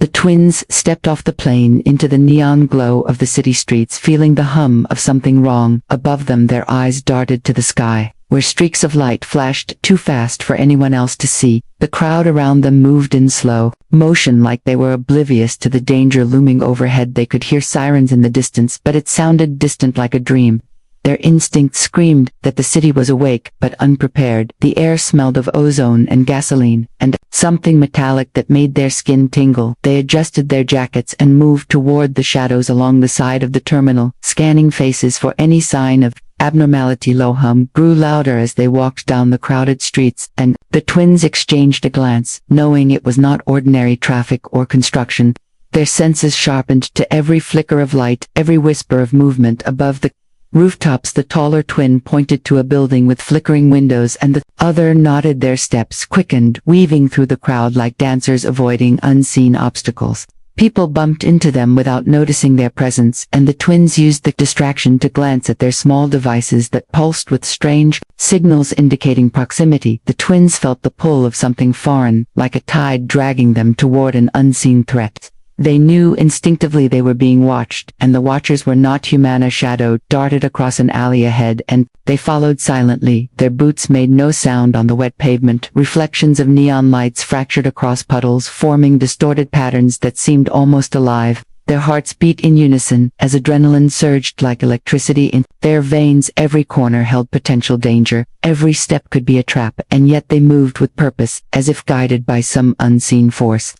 The twins stepped off the plane into the neon glow of the city streets, feeling the hum of something wrong. Above them, their eyes darted to the sky, where streaks of light flashed too fast for anyone else to see. The crowd around them moved in slow motion, like they were oblivious to the danger looming overhead. They could hear sirens in the distance, but it sounded distant, like a dream. Their instincts screamed that the city was awake, but unprepared. The air smelled of ozone and gasoline, and something metallic that made their skin tingle. They adjusted their jackets and moved toward the shadows along the side of the terminal, scanning faces for any sign of abnormality. Low hum grew louder as they walked down the crowded streets, and the twins exchanged a glance, knowing it was not ordinary traffic or construction. Their senses sharpened to every flicker of light, every whisper of movement. Above the rooftops, the taller twin pointed to a building with flickering windows, and the other nodded. Their steps quickened, weaving through the crowd like dancers avoiding unseen obstacles. People bumped into them without noticing their presence, and the twins used the distraction to glance at their small devices that pulsed with strange signals indicating proximity. The twins felt the pull of something foreign, like a tide dragging them toward an unseen threat. They knew instinctively they were being watched, and the watchers were not human. A shadow darted across an alley ahead, and they followed silently. Their boots made no sound on the wet pavement. Reflections of neon lights fractured across puddles, forming distorted patterns that seemed almost alive. Their hearts beat in unison as adrenaline surged like electricity in their veins. Every corner held potential danger. Every step could be a trap, and yet they moved with purpose, as if guided by some unseen force.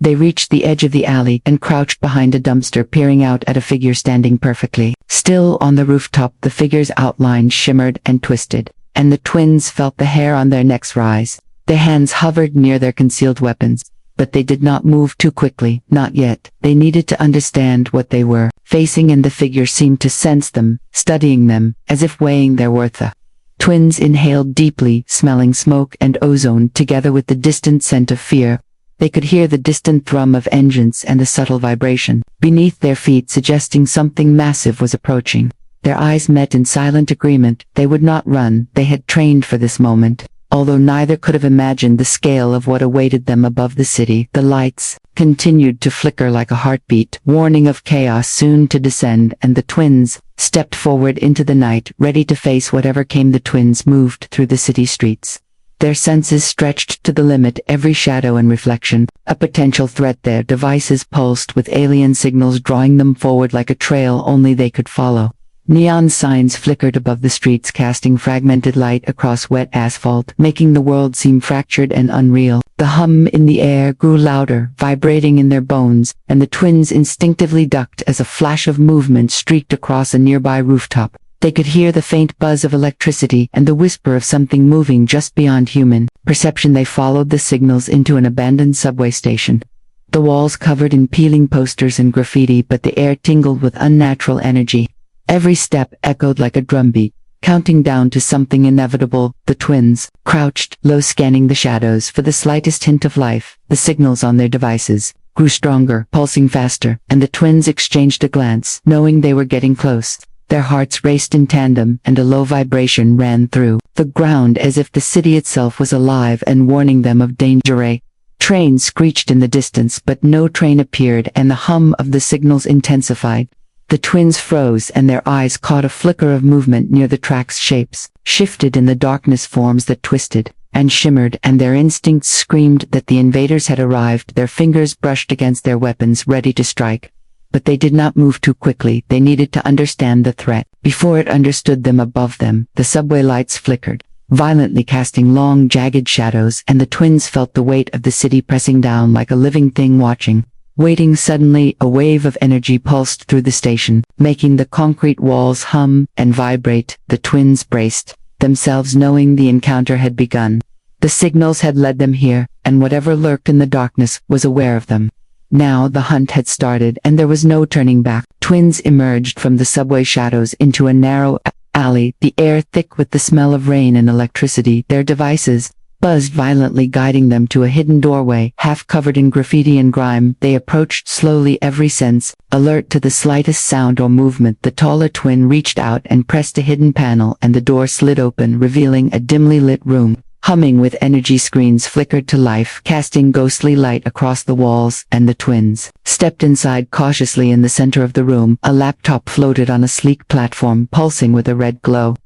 They reached the edge of the alley and crouched behind a dumpster, peering out at a figure standing perfectly still on the rooftop. The figure's outline shimmered and twisted, and the twins felt the hair on their necks rise. Their hands hovered near their concealed weapons, but they did not move too quickly, not yet. They needed to understand what they were facing, and the figure seemed to sense them, studying them, as if weighing their worth. The twins inhaled deeply, smelling smoke and ozone together with the distant scent of fear. They could hear the distant thrum of engines and the subtle vibration beneath their feet, suggesting something massive was approaching. Their eyes met in silent agreement. They would not run. They had trained for this moment. Although neither could have imagined the scale of what awaited them above the city. The lights continued to flicker like a heartbeat, warning of chaos soon to descend, and the twins stepped forward into the night, ready to face whatever came. The twins moved through the city streets, their senses stretched to the limit, every shadow and reflection a potential threat. Their devices pulsed with alien signals, drawing them forward like a trail only they could follow. Neon signs flickered above the streets, casting fragmented light across wet asphalt, making the world seem fractured and unreal. The hum in the air grew louder, vibrating in their bones, and the twins instinctively ducked as a flash of movement streaked across a nearby rooftop. They could hear the faint buzz of electricity and the whisper of something moving just beyond human perception. They followed the signals into an abandoned subway station. The walls covered in peeling posters and graffiti, but the air tingled with unnatural energy. Every step echoed like a drumbeat, counting down to something inevitable. The twins crouched low, scanning the shadows for the slightest hint of life. The signals on their devices grew stronger, pulsing faster, and the twins exchanged a glance, knowing they were getting close. Their hearts raced in tandem, and a low vibration ran through the ground as if the city itself was alive and warning them of danger. A train screeched in the distance, but no train appeared, and the hum of the signals intensified. The twins froze, and their eyes caught a flicker of movement near the tracks. Shapes shifted in the darkness, forms that twisted and shimmered, and their instincts screamed that the invaders had arrived. Their fingers brushed against their weapons, ready to strike. But they did not move too quickly. They needed to understand the threat before it understood them. Above them, the subway lights flickered violently, casting long, jagged shadows, and the twins felt the weight of the city pressing down like a living thing watching. Waiting. Suddenly, a wave of energy pulsed through the station, making the concrete walls hum and vibrate. The twins braced themselves, knowing the encounter had begun. The signals had led them here, and whatever lurked in the darkness was aware of them. Now the hunt had started, and there was no turning back. Twins emerged from the subway shadows into a narrow alley, the air thick with the smell of rain and electricity. Their devices buzzed violently, guiding them to a hidden doorway, half covered in graffiti and grime. They approached slowly, every sense alert to the slightest sound or movement. The taller twin reached out and pressed a hidden panel, and the door slid open, revealing a dimly lit room. humming with energy. Screens flickered to life, casting ghostly light across the walls, and the twins stepped inside cautiously. In the center of the room, a laptop floated on a sleek platform, pulsing with a red glow.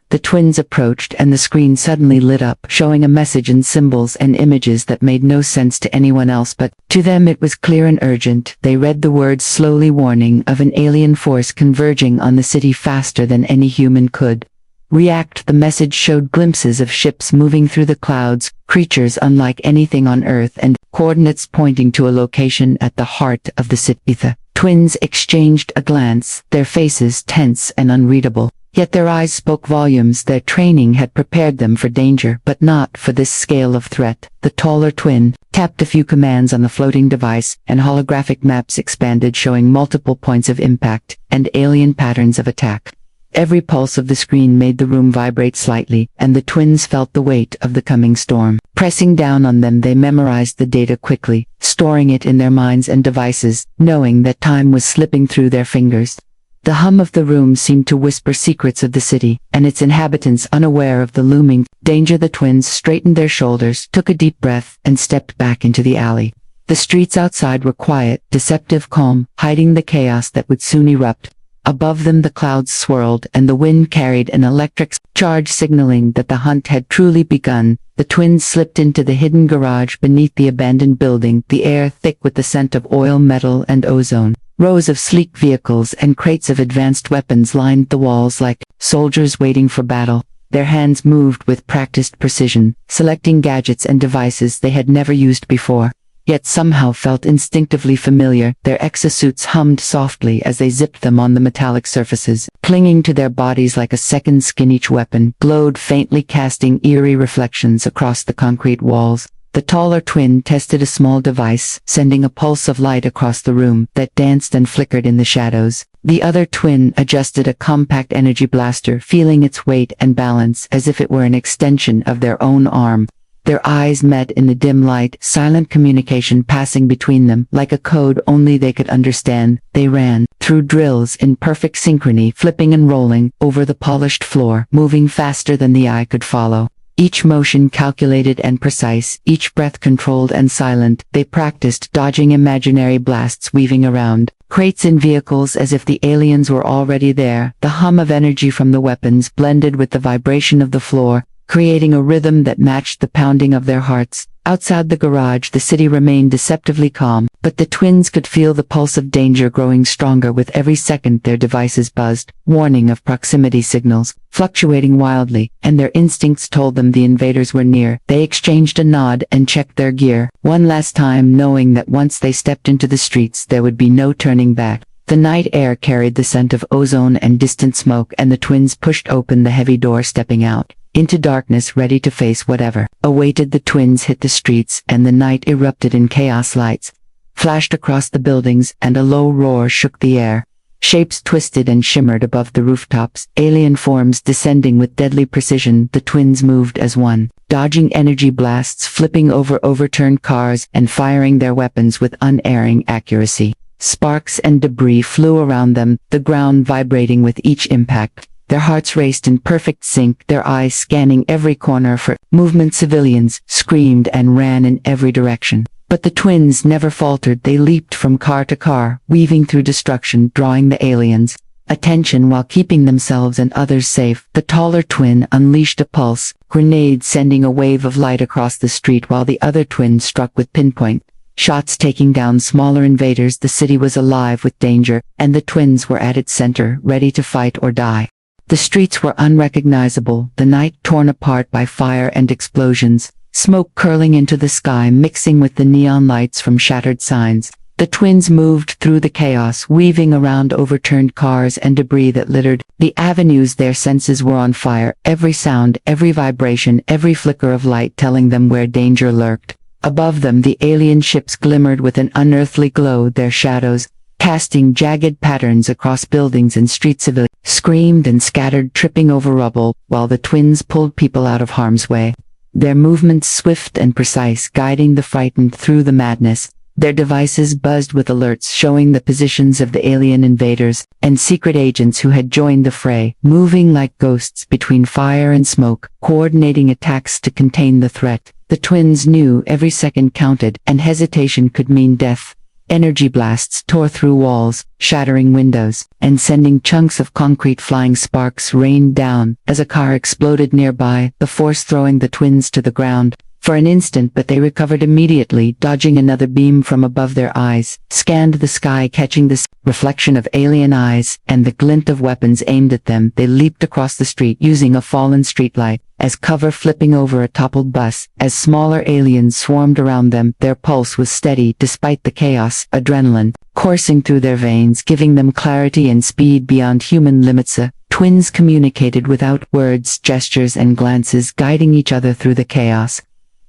The twins approached, and the screen suddenly lit up, showing a message in symbols and images that made no sense to anyone else, but to them it was clear and urgent. They read the words slowly, warning of an alien force converging on the city faster than any human could react. The message showed glimpses of ships moving through the clouds, creatures unlike anything on Earth, and coordinates pointing to a location at the heart of the city. The twins exchanged a glance, their faces tense and unreadable. Yet their eyes spoke volumes. Their training had prepared them for danger, but not for this scale of threat. The taller twin tapped a few commands on the floating device, and holographic maps expanded, showing multiple points of impact and alien patterns of attack. Every pulse of the screen made the room vibrate slightly, and the twins felt the weight of the coming storm pressing down on them. They memorized the data quickly, storing it in their minds and devices, knowing that time was slipping through their fingers. The hum of the room seemed to whisper secrets of the city, and its inhabitants unaware of the looming danger. The twins straightened their shoulders, took a deep breath, and stepped back into the alley. The streets outside were quiet, deceptive calm, hiding the chaos that would soon erupt. Above them the clouds swirled, and the wind carried an electric charge, signaling that the hunt had truly begun. The twins slipped into the hidden garage beneath the abandoned building, the air thick with the scent of oil, metal, and ozone. Rows of sleek vehicles and crates of advanced weapons lined the walls like soldiers waiting for battle. Their hands moved with practiced precision, selecting gadgets and devices they had never used before, yet somehow felt instinctively familiar. Their exosuits hummed softly as they zipped them on the metallic surfaces, clinging to their bodies like a second skin. Each weapon glowed faintly, casting eerie reflections across the concrete walls. The taller twin tested a small device, sending a pulse of light across the room that danced and flickered in the shadows. The other twin adjusted a compact energy blaster, feeling its weight and balance as if it were an extension of their own arm. Their eyes met in the dim light, silent communication passing between them, like a code only they could understand. They ran through drills in perfect synchrony, flipping and rolling over the polished floor, moving faster than the eye could follow. Each motion calculated and precise, each breath controlled and silent. They practiced dodging imaginary blasts weaving around crates and vehicles as if the aliens were already there. The hum of energy from the weapons blended with the vibration of the floor, creating a rhythm that matched the pounding of their hearts. Outside the garage, the city remained deceptively calm, but the twins could feel the pulse of danger growing stronger with every second. Their devices buzzed, warning of proximity signals, fluctuating wildly, and their instincts told them the invaders were near. They exchanged a nod and checked their gear, one last time, knowing that once they stepped into the streets there would be no turning back. The night air carried the scent of ozone and distant smoke, and the twins pushed open the heavy door, stepping out into darkness, ready to face whatever awaited. The twins hit the streets, and the night erupted in chaos. Lights flashed across the buildings, and a low roar shook the air. Shapes twisted and shimmered above the rooftops, alien forms descending with deadly precision. The twins moved as one, dodging energy blasts, flipping over overturned cars, and firing their weapons with unerring accuracy. Sparks and debris flew around them, the ground vibrating with each impact. Their hearts raced in perfect sync, their eyes scanning every corner for movement. Civilians screamed and ran in every direction. But the twins never faltered. They leaped from car to car, weaving through destruction, drawing the aliens' attention while keeping themselves and others safe. The taller twin unleashed a pulse grenade, sending a wave of light across the street, while the other twin struck with pinpoint shots, taking down smaller invaders. The city was alive with danger, and the twins were at its center, ready to fight or die. The streets were unrecognizable, the night torn apart by fire and explosions, smoke curling into the sky mixing with the neon lights from shattered signs. The twins moved through the chaos, weaving around overturned cars and debris that littered the avenues. Their senses were on fire, every sound, every vibration, every flicker of light telling them where danger lurked. Above them the alien ships glimmered with an unearthly glow, their shadows casting jagged patterns across buildings and streets. Civilians screamed and scattered, tripping over rubble, while the twins pulled people out of harm's way. Their movements swift and precise, guiding the frightened through the madness. Their devices buzzed with alerts showing the positions of the alien invaders and secret agents who had joined the fray, moving like ghosts between fire and smoke, coordinating attacks to contain the threat. The twins knew every second counted, and hesitation could mean death. Energy blasts tore through walls, shattering windows, and sending chunks of concrete flying. Sparks rained down as a car exploded nearby, the force throwing the twins to the ground. For an instant, but they recovered immediately, dodging another beam from above their eyes, scanned the sky, catching the reflection of alien eyes and the glint of weapons aimed at them. They leaped across the street using a fallen streetlight as cover, flipping over a toppled bus. As smaller aliens swarmed around them, their pulse was steady despite the chaos, adrenaline coursing through their veins, giving them clarity and speed beyond human limits. The twins communicated without words, gestures and glances, guiding each other through the chaos.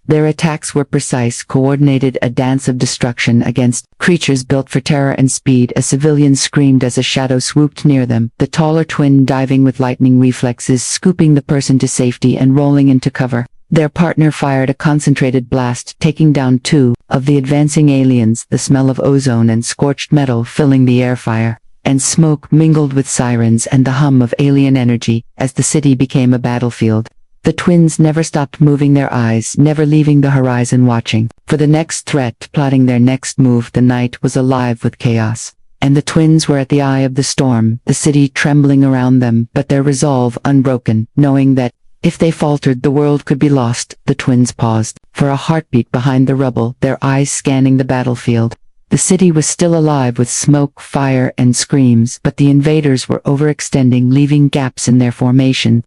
Their attacks were precise, coordinated, a dance of destruction against creatures built for terror and speed. A civilian screamed as a shadow swooped near them, the taller twin diving with lightning reflexes, scooping the person to safety and rolling into cover. Their partner fired a concentrated blast, taking down two of the advancing aliens, the smell of ozone and scorched metal filling the air. Fire and smoke mingled with sirens and the hum of alien energy as the city became a battlefield. The twins never stopped moving their eyes, never leaving the horizon, watching for the next threat, plotting their next move. The night was alive with chaos, and the twins were at the eye of the storm, the city trembling around them, but their resolve unbroken, knowing that if they faltered the world could be lost. The twins paused for a heartbeat behind the rubble, their eyes scanning the battlefield. The city was still alive with smoke, fire, and screams, but the invaders were overextending, leaving gaps in their formation.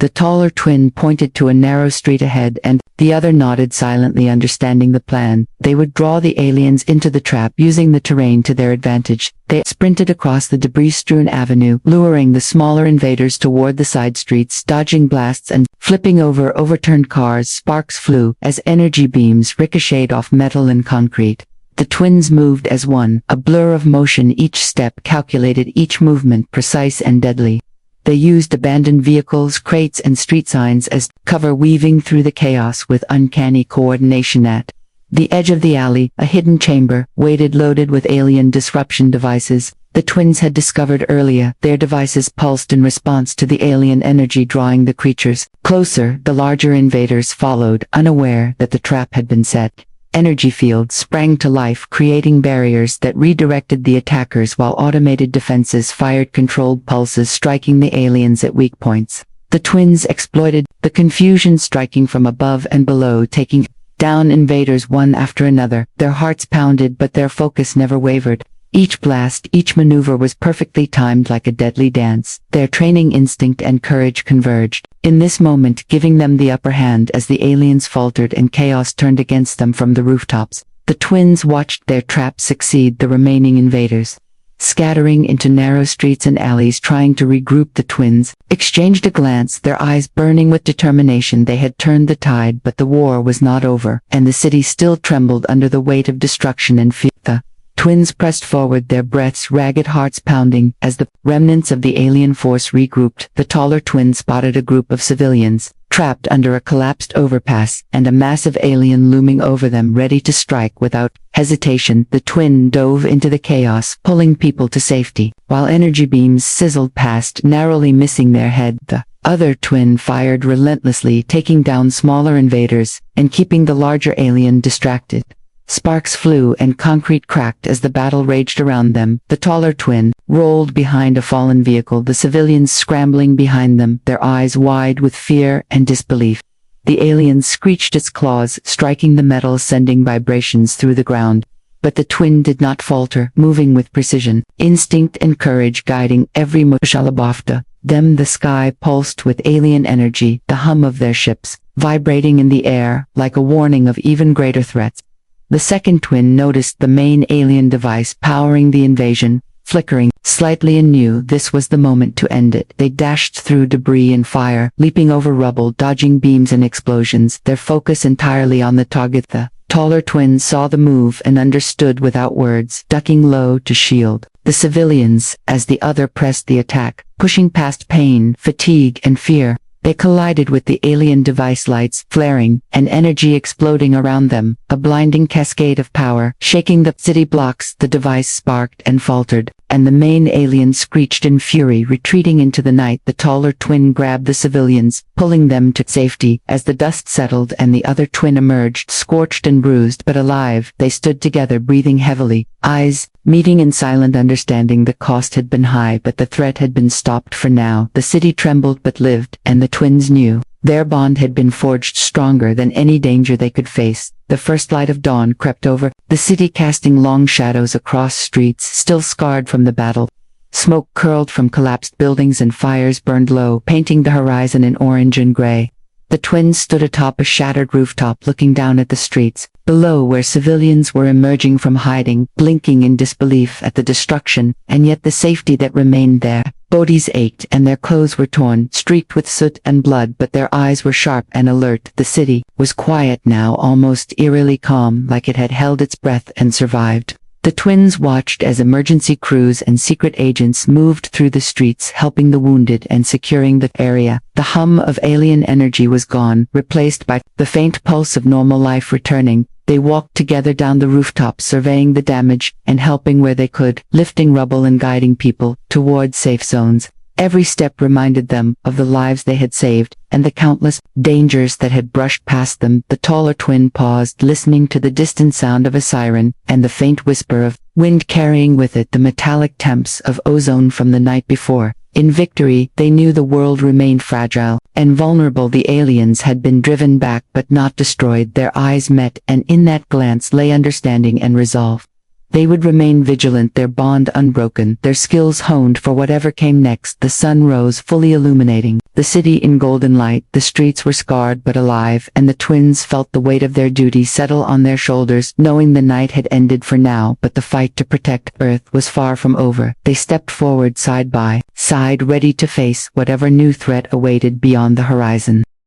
The taller twin pointed to a narrow street ahead, and the other nodded silently, understanding the plan. They would draw the aliens into the trap, using the terrain to their advantage. They sprinted across the debris-strewn avenue, luring the smaller invaders toward the side streets, dodging blasts and flipping over overturned cars. Sparks flew as energy beams ricocheted off metal and concrete. The twins moved as one, a blur of motion, each step calculated, each movement precise and deadly. They used abandoned vehicles, crates and street signs as cover, weaving through the chaos with uncanny coordination. At the edge of the alley, a hidden chamber waited, loaded with alien disruption devices the twins had discovered earlier. Their devices pulsed in response to the alien energy, drawing the creatures closer. The larger invaders followed, unaware that the trap had been set. Energy fields sprang to life, creating barriers that redirected the attackers, while automated defenses fired controlled pulses, striking the aliens at weak points. The twins exploited the confusion, striking from above and below, taking down invaders one after another. Their hearts pounded, but their focus never wavered. Each blast, each maneuver was perfectly timed, like a deadly dance. Their training instinct and courage converged in this moment, giving them the upper hand as the aliens faltered and chaos turned against them from the rooftops. The twins watched their trap succeed, the remaining invaders scattering into narrow streets and alleys, trying to regroup. The twins exchanged a glance, their eyes burning with determination. They had turned the tide, but the war was not over, and the city still trembled under the weight of destruction and fear. The twins pressed forward, their breaths ragged, hearts pounding, as the remnants of the alien force regrouped. The taller twin spotted a group of civilians trapped under a collapsed overpass, and a massive alien looming over them, ready to strike. Without hesitation, the twin dove into the chaos, pulling people to safety, while energy beams sizzled past, narrowly missing their head. The other twin fired relentlessly, taking down smaller invaders and keeping the larger alien distracted. Sparks flew and concrete cracked as the battle raged around them. The taller twin rolled behind a fallen vehicle, the civilians scrambling behind them, their eyes wide with fear and disbelief. The alien screeched its claws, striking the metal, sending vibrations through the ground. But the twin did not falter, moving with precision, instinct and courage guiding every motion. Them the sky pulsed with alien energy, the hum of their ships vibrating in the air like a warning of even greater threats. The second twin noticed the main alien device powering the invasion flickering slightly, and knew this was the moment to end it. They dashed through debris and fire, leaping over rubble, dodging beams and explosions, their focus entirely on the target. The taller twin saw the move and understood without words, ducking low to shield the civilians as the other pressed the attack, pushing past pain, fatigue, and fear. They collided with the alien device, lights flaring and energy exploding around them, a blinding cascade of power shaking the city blocks. The device sparked and faltered, and the main alien screeched in fury, retreating into the night. The taller twin grabbed the civilians, pulling them to safety. As the dust settled and the other twin emerged, scorched and bruised but alive, they stood together, breathing heavily, eyes meeting in silent understanding. The cost had been high, but the threat had been stopped for now. The city trembled but lived, and the twins knew their bond had been forged stronger than any danger they could face. The first light of dawn crept over the city, casting long shadows across streets still scarred from the battle. Smoke curled from collapsed buildings and fires burned low, painting the horizon in orange and gray. The twins stood atop a shattered rooftop, looking down at the streets below, where civilians were emerging from hiding, blinking in disbelief at the destruction and yet the safety that remained there. Bodies ached and their clothes were torn, streaked with soot and blood, but their eyes were sharp and alert. The city was quiet now, almost eerily calm, like it had held its breath and survived. The twins watched as emergency crews and secret agents moved through the streets, helping the wounded and securing the area. The hum of alien energy was gone, replaced by the faint pulse of normal life returning. They walked together down the rooftop, surveying the damage and helping where they could, lifting rubble and guiding people toward safe zones. Every step reminded them of the lives they had saved and the countless dangers that had brushed past them. The taller twin paused, listening to the distant sound of a siren and the faint whisper of wind, carrying with it the metallic temps of ozone from the night before. In victory, they knew the world remained fragile and vulnerable. The aliens had been driven back but not destroyed. Their eyes met, and in that glance lay understanding and resolve. They would remain vigilant, their bond unbroken, their skills honed for whatever came next. The sun rose, fully illuminating the city in golden light. The streets were scarred but alive, and the twins felt the weight of their duty settle on their shoulders, knowing the night had ended for now, but the fight to protect Earth was far from over. They stepped forward side by side, ready to face whatever new threat awaited beyond the horizon.